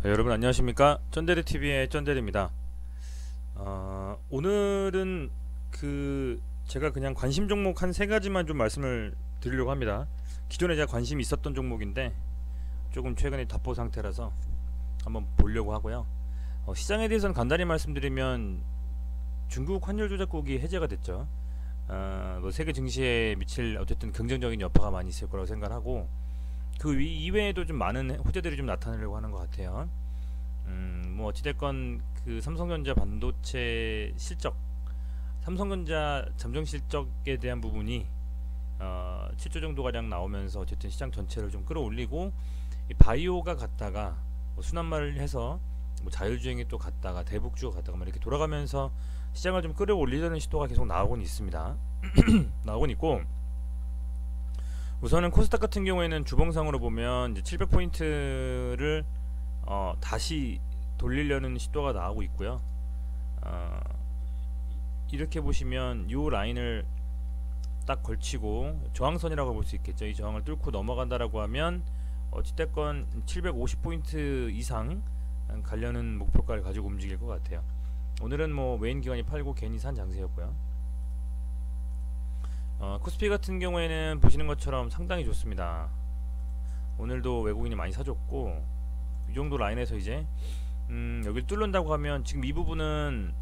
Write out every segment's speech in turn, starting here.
여러분 안녕하십니까? 쩐데리TV의 쩐데리입니다. 오늘은 제가 그냥 관심 종목 한 세 가지만 좀 말씀을 드리려고 합니다. 기존에 제가 관심이 있었던 종목인데 조금 최근에 답보 상태라서 한번 보려고 하고요. 시장에 대해서는 간단히 말씀드리면 중국 환율 조작국이 해제가 됐죠. 세계 증시에 미칠 어쨌든 긍정적인 여파가 많이 있을 거라고 생각하고, 그 이외에도 좀 많은 호재들이 좀 나타나려고 하는 것 같아요. 뭐 어찌됐건 그 삼성전자 반도체 실적, 삼성전자 잠정 실적에 대한 부분이 7조 정도 가량 나오면서 어쨌든 시장 전체를 좀 끌어올리고, 이 바이오가 갔다가 뭐 순환말을 해서 뭐 자율주행이 또 갔다가 대북주가 갔다가 막 이렇게 돌아가면서 시장을 좀 끌어올리려는 시도가 계속 나오곤 있습니다. 나오곤 있고, 우선은 코스닥 같은 경우에는 주봉상으로 보면 이제 700포인트를 다시 돌리려는 시도가 나오고 있고요. 이렇게 보시면 이 라인을 딱 걸치고 저항선이라고 볼 수 있겠죠. 이 저항을 뚫고 넘어간다라고 하면 어찌됐건 750포인트 이상 가려는 목표가를 가지고 움직일 것 같아요. 오늘은 뭐 메인 기관이 팔고 괜히 산 장세였고요. 코스피 같은 경우에는 보시는 것처럼 상당히 좋습니다. 오늘도 외국인이 많이 사줬고, 이 정도 라인에서 이제 여기를 뚫는다고 하면 지금 이 부분은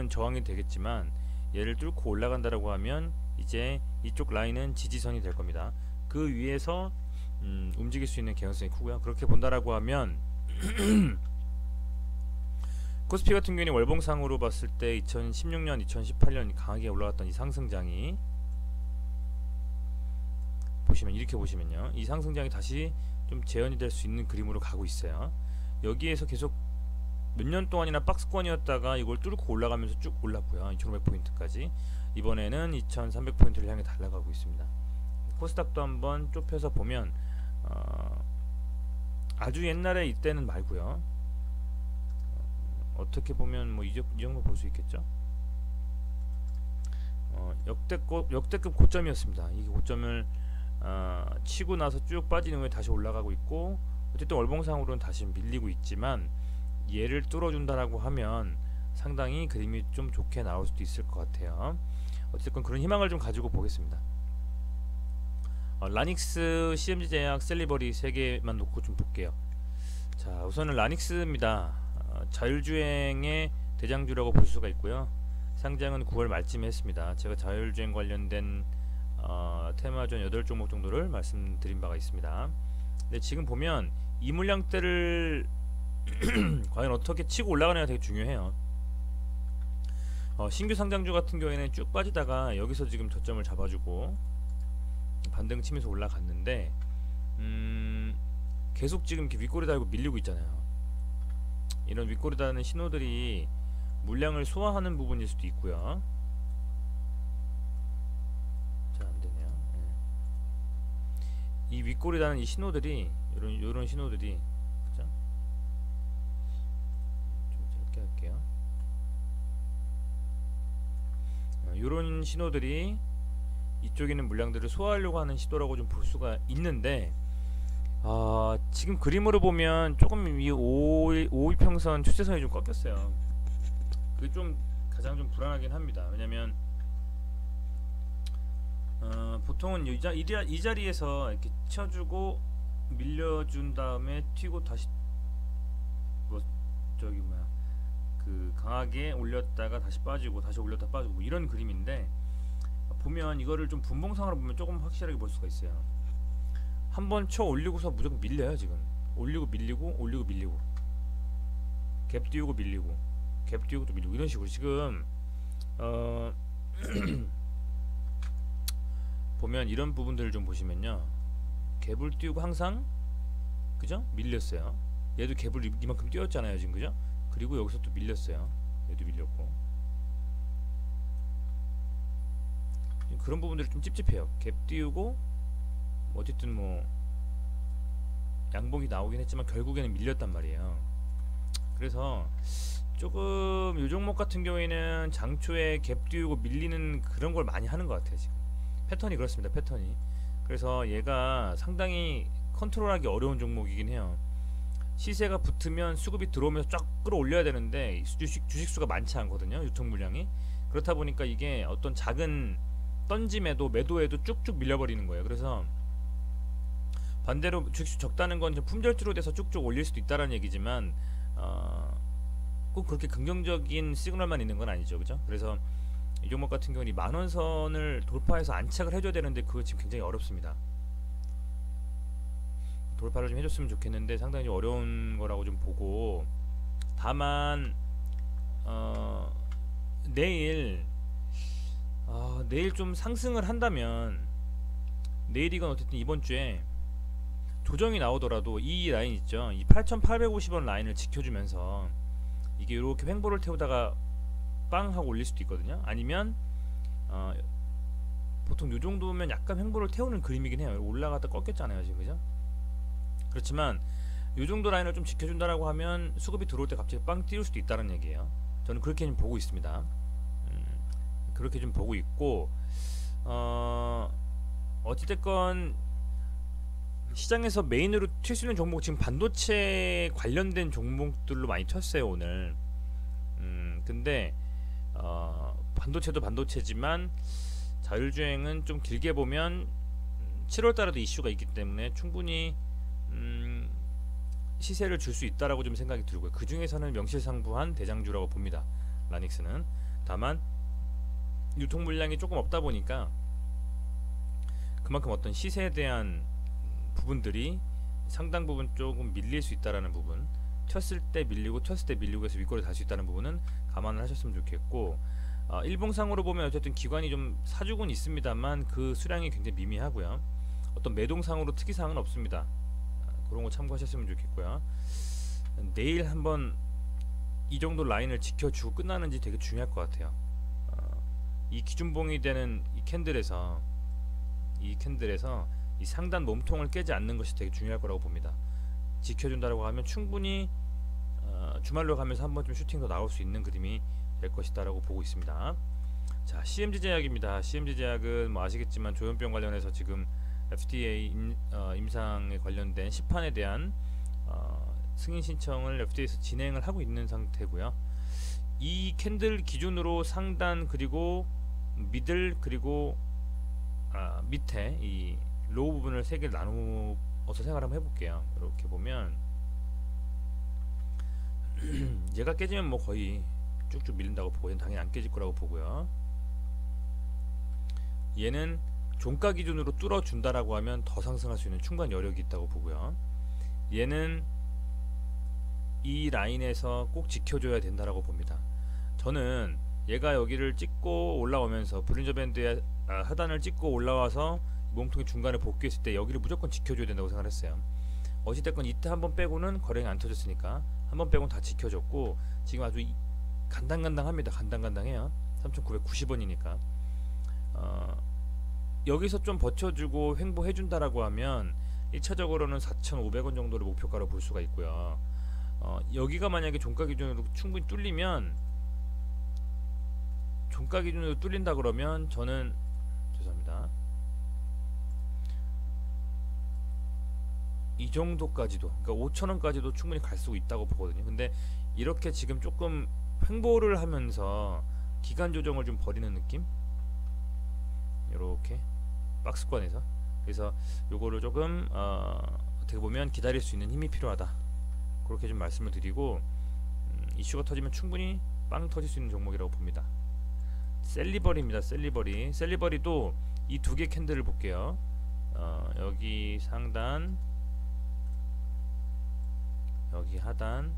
저항이 되겠지만, 얘를 뚫고 올라간다라고 하면 이제 이쪽 라인은 지지선이 될 겁니다. 그 위에서 움직일 수 있는 개연성이 크고요. 그렇게 본다라고 하면 코스피 같은 경우에는 월봉상으로 봤을 때 2016년, 2018년 강하게 올라갔던 이 상승장이 보시면, 이렇게 보시면요, 이 상승장이 다시 좀 재현이 될 수 있는 그림으로 가고 있어요. 여기에서 계속 몇 년 동안이나 박스권이었다가 이걸 뚫고 올라가면서 쭉 올랐고요. 2500포인트까지. 이번에는 2300포인트를 향해 달려가고 있습니다. 코스닥도 한번 좁혀서 보면 아주 옛날에 이때는 말고요. 어떻게 보면 뭐 이 정도 볼 수 있겠죠. 역대급 고점이었습니다. 이 고점을 치고 나서 쭉 빠진 후에 다시 올라가고 있고, 어쨌든 월봉상으로는 다시 밀리고 있지만, 얘를 뚫어준다라고 하면 상당히 그림이 좀 좋게 나올 수도 있을 것 같아요. 어쨌든 그런 희망을 좀 가지고 보겠습니다. 라닉스, CMG제약, 셀리버리 세 개만 놓고 좀 볼게요. 자, 우선은 라닉스입니다. 자율주행의 대장주라고 볼 수가 있고요. 상장은 9월 말쯤에 했습니다. 제가 자율주행 관련된 테마전 8종목 정도를 말씀드린 바가 있습니다. 근데 지금 보면 이 물량대를 과연 어떻게 치고 올라가느냐가 되게 중요해요. 신규 상장주 같은 경우에는 쭉 빠지다가 여기서 지금 저점을 잡아주고 반등 치면서 올라갔는데, 계속 지금 이렇게 윗꼬리 달고 밀리고 있잖아요. 이런 윗꼬리 다는 신호들이 물량을 소화하는 부분일 수도 있고요. 잘 안되네요. 이 윗꼬리 다는 이 신호들이, 요런 신호들이, 그죠? 좀 짧게 할게요. 요런 신호들이 이쪽에 있는 물량들을 소화하려고 하는 시도라고 좀 볼 수가 있는데, 지금 그림으로 보면 조금 이 5일평선 추세선이 좀 꺾였어요. 그게 좀 가장 좀 불안하긴 합니다. 왜냐면 보통은 이 자리에서 이렇게 쳐주고 밀려준 다음에 튀고 다시 뭐 강하게 올렸다가 다시 빠지고 다시 올렸다 빠지고 뭐 이런 그림인데, 보면 이거를 좀 분봉상으로 보면 조금 확실하게 볼 수가 있어요. 한번 쳐 올리고서 무조건 밀려요. 지금 올리고 밀리고 올리고 밀리고 갭 띄우고 밀리고 갭 띄우고 또 밀리고, 이런 식으로 지금 보면 이런 부분들을 좀 보시면요, 갭을 띄우고 항상, 그죠? 밀렸어요. 얘도 갭을 이만큼 띄웠잖아요 지금, 그죠? 그리고 여기서 또 밀렸어요. 얘도 밀렸고, 그런 부분들이 좀 찝찝해요. 갭 띄우고 어쨌든 뭐 양봉이 나오긴 했지만 결국에는 밀렸단 말이에요. 그래서 조금 요 종목 같은 경우에는 장초에 갭 띄우고 밀리는 그런 걸 많이 하는 것 같아요. 지금 패턴이 그렇습니다. 패턴이. 그래서 얘가 상당히 컨트롤하기 어려운 종목이긴 해요. 시세가 붙으면 수급이 들어오면서 쫙 끌어올려야 되는데 주식수가 많지 않거든요. 유통 물량이. 그렇다 보니까 이게 어떤 작은 던짐에도 매도에도 쭉쭉 밀려버리는 거예요. 그래서 반대로 주식수 적다는 건 품절주로 돼서 쭉쭉 올릴 수도 있다는 얘기지만 꼭 그렇게 긍정적인 시그널만 있는 건 아니죠. 그죠? 그래서 이 종목 같은 경우는 이 만원 선을 돌파해서 안착을 해줘야 되는데 그거 지금 굉장히 어렵습니다. 돌파를 좀 해줬으면 좋겠는데 상당히 좀 어려운 거라고 좀 보고, 다만 내일 좀 상승을 한다면, 내일이건 어쨌든 이번 주에 조정이 나오더라도 이 라인 있죠, 이 8,850원 라인을 지켜주면서 이게 이렇게 횡보를 태우다가 빵 하고 올릴 수도 있거든요. 아니면 보통 요 정도면 약간 횡보를 태우는 그림이긴 해요. 올라갔다 꺾였잖아요 지금, 그죠? 그렇지만 요 정도 라인을 좀 지켜준다라고 하면 수급이 들어올 때 갑자기 빵 띄울 수도 있다는 얘기예요. 저는 그렇게 좀 보고 있습니다. 그렇게 좀 보고 있고, 어찌됐건 시장에서 메인으로 튈 수 있는 종목, 지금 반도체 관련된 종목들로 많이 튀었어요 오늘. 근데 반도체도 반도체지만 자율주행은 좀 길게 보면 7월달에도 이슈가 있기 때문에 충분히 시세를 줄 수 있다라고 좀 생각이 들고요. 그 중에서는 명실상부한 대장주라고 봅니다. 라닉스는. 다만 유통 물량이 조금 없다 보니까 그만큼 어떤 시세에 대한 부분들이 상당 부분 조금 밀릴 수 있다라는 부분, 쳤을 때 밀리고 해서 윗골에 달 수 있다는 부분은 감안을 하셨으면 좋겠고, 일봉상으로 보면 어쨌든 기관이 좀 사주곤 있습니다만 그 수량이 굉장히 미미하고요. 어떤 매동상으로 특이사항은 없습니다. 그런 거 참고하셨으면 좋겠고요. 내일 한번 이 정도 라인을 지켜주고 끝나는지 되게 중요할 것 같아요. 이 기준봉이 되는 이 캔들에서 이 상단 몸통을 깨지 않는 것이 되게 중요할 거라고 봅니다. 지켜준다라고 하면 충분히 주말로 가면서 한번 좀 슈팅 더 나올 수 있는 그림이 될 것이다라고 보고 있습니다. 자, CMG 제약입니다. CMG 제약은 뭐 아시겠지만 조현병 관련해서 지금 FDA 임상에 관련된 시판에 대한 승인 신청을 FDA에서 진행을 하고 있는 상태고요. 이 캔들 기준으로 상단 그리고 미들 그리고 밑에 이 로우 부분을 세 개를 나누어서 생각을 한번 해볼게요. 이렇게 보면 얘가 깨지면 뭐 거의 쭉쭉 밀린다고 보고, 얘는 당연히 안 깨질 거라고 보고요. 얘는 종가 기준으로 뚫어준다라고 하면 더 상승할 수 있는 충분한 여력이 있다고 보고요. 얘는 이 라인에서 꼭 지켜줘야 된다라고 봅니다. 저는 얘가 여기를 찍고 올라오면서 볼린저 밴드의 하단을 찍고 올라와서 몸통이 중간에 복귀했을 때 여기를 무조건 지켜줘야 된다고 생각했어요. 어찌됐건 이때 한번 빼고는 거래가 안 터졌으니까 한번 빼고는 다 지켜줬고, 지금 아주 간당간당합니다. 간당간당해요. 3,990원이니까 여기서 좀 버텨주고 횡보해준다라고 하면 1차적으로는 4,500원 정도를 목표가로 볼 수가 있고요. 여기가 만약에 종가 기준으로 충분히 뚫리면, 종가 기준으로 뚫린다 그러면 저는 죄송합니다, 이 정도까지도, 그러니까 5,000원까지도 충분히 갈 수 있다고 보거든요. 근데 이렇게 지금 조금 횡보를 하면서 기간 조정을 좀 버리는 느낌? 이렇게 박스권에서. 그래서 요거를 조금 어떻게 보면 기다릴 수 있는 힘이 필요하다, 그렇게 좀 말씀을 드리고, 이슈가 터지면 충분히 빵 터질 수 있는 종목이라고 봅니다. 셀리버리입니다. 셀리버리도 이 두 개 캔들을 볼게요. 여기 상단, 여기 하단,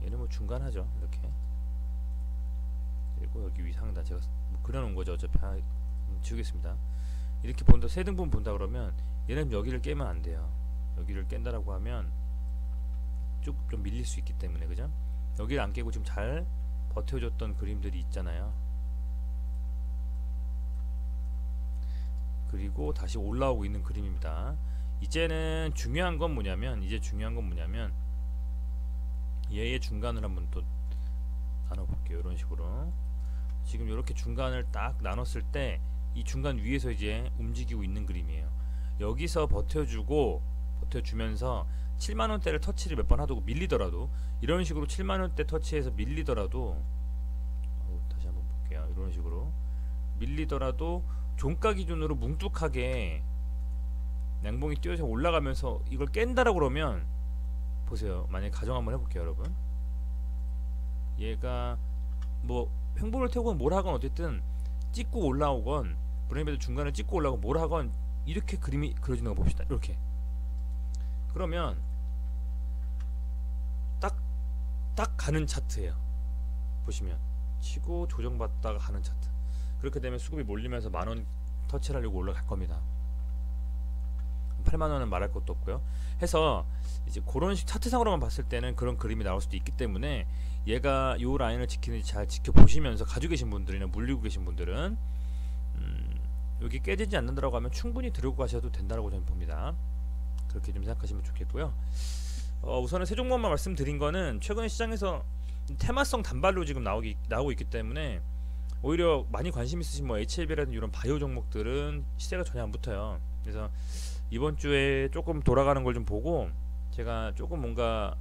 얘는 뭐 중간하죠. 이렇게. 그리고 여기 위 상단, 제가 그려놓은 거죠. 어차피 지우겠습니다. 이렇게 본다, 세 등분 본다 그러면 얘는 여기를 깨면 안 돼요. 여기를 깬다라고 하면 쭉 좀 밀릴 수 있기 때문에, 그죠? 여기를 안 깨고 지금 잘 버텨줬던 그림들이 있잖아요. 그리고 다시 올라오고 있는 그림입니다. 이제는 중요한 건 뭐냐면, 얘의 중간을 한번 또 나눠볼게요. 이런 식으로 지금 이렇게 중간을 딱 나눴을 때 이 중간 위에서 이제 움직이고 있는 그림이에요. 여기서 버텨주고 버텨주면서 7만원대를 터치를 몇 번 하고 밀리더라도, 이런 식으로 7만원대 터치해서 밀리더라도, 다시 한번 볼게요. 이런 식으로 밀리더라도 종가 기준으로 뭉뚝하게 양봉이 뛰어서 올라가면서 이걸 깬다라고 그러면 보세요. 만약에 가정 한번 해볼게요, 여러분. 얘가 뭐 횡보를 태우건 뭘 하건 어쨌든 찍고 올라오건, 브레인베드 중간에 찍고 올라오건 뭘 하건 이렇게 그림이 그려지는 거 봅시다. 이렇게. 그러면 딱 가는 차트예요. 보시면 치고 조정받다가 가는 차트. 그렇게 되면 수급이 몰리면서 만원 터치를 하려고 올라갈 겁니다. 8만원은 말할 것도 없고요. 해서 이제 그런 식 차트상으로만 봤을 때는 그런 그림이 나올 수도 있기 때문에, 얘가 요 라인을 지키는지 잘 지켜보시면서 가지고 계신 분들이나 물리고 계신 분들은 여기 깨지지 않는다라고 하면 충분히 들고 가셔도 된다고 저는 봅니다. 그렇게 좀 생각하시면 좋겠고요. 우선은 세 종목만 말씀드린 거는 최근에 시장에서 테마성 단발로 지금 나오고 있기 때문에, 오히려 많이 관심 있으신 뭐 HLB라든지 이런 바이오 종목들은 시세가 전혀 안 붙어요. 그래서 이번 주에 조금 돌아가는 걸 좀 보고, 제가 조금 뭔가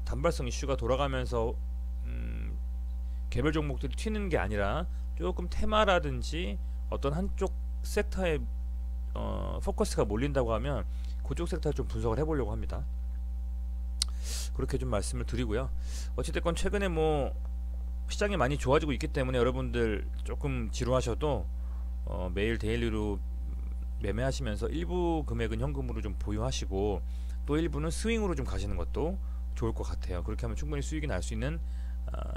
단발성 이슈가 돌아가면서 개별 종목들이 튀는 게 아니라 조금 테마라든지 어떤 한쪽 섹터에 포커스가 몰린다고 하면 그쪽 섹터를 좀 분석을 해보려고 합니다. 그렇게 좀 말씀을 드리고요. 어찌됐건 최근에 뭐 시장이 많이 좋아지고 있기 때문에 여러분들 조금 지루하셔도 매일 데일리로 매매하시면서 일부 금액은 현금으로 좀 보유하시고, 또 일부는 스윙으로 좀 가시는 것도 좋을 것 같아요. 그렇게 하면 충분히 수익이 날 수 있는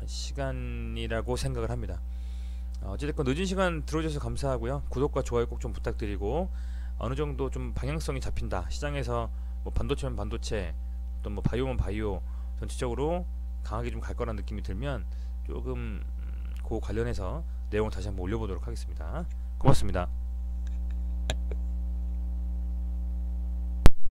시간이라고 생각을 합니다. 어찌됐건 늦은 시간 들어주셔서 감사하고요. 구독과 좋아요 꼭 좀 부탁드리고, 어느 정도 좀 방향성이 잡힌다, 시장에서 뭐 반도체면 반도체, 또 뭐 바이오면 바이오, 전체적으로 강하게 좀 갈 거라는 느낌이 들면 조금 그 관련해서 내용을 다시 한번 올려보도록 하겠습니다. 고맙습니다.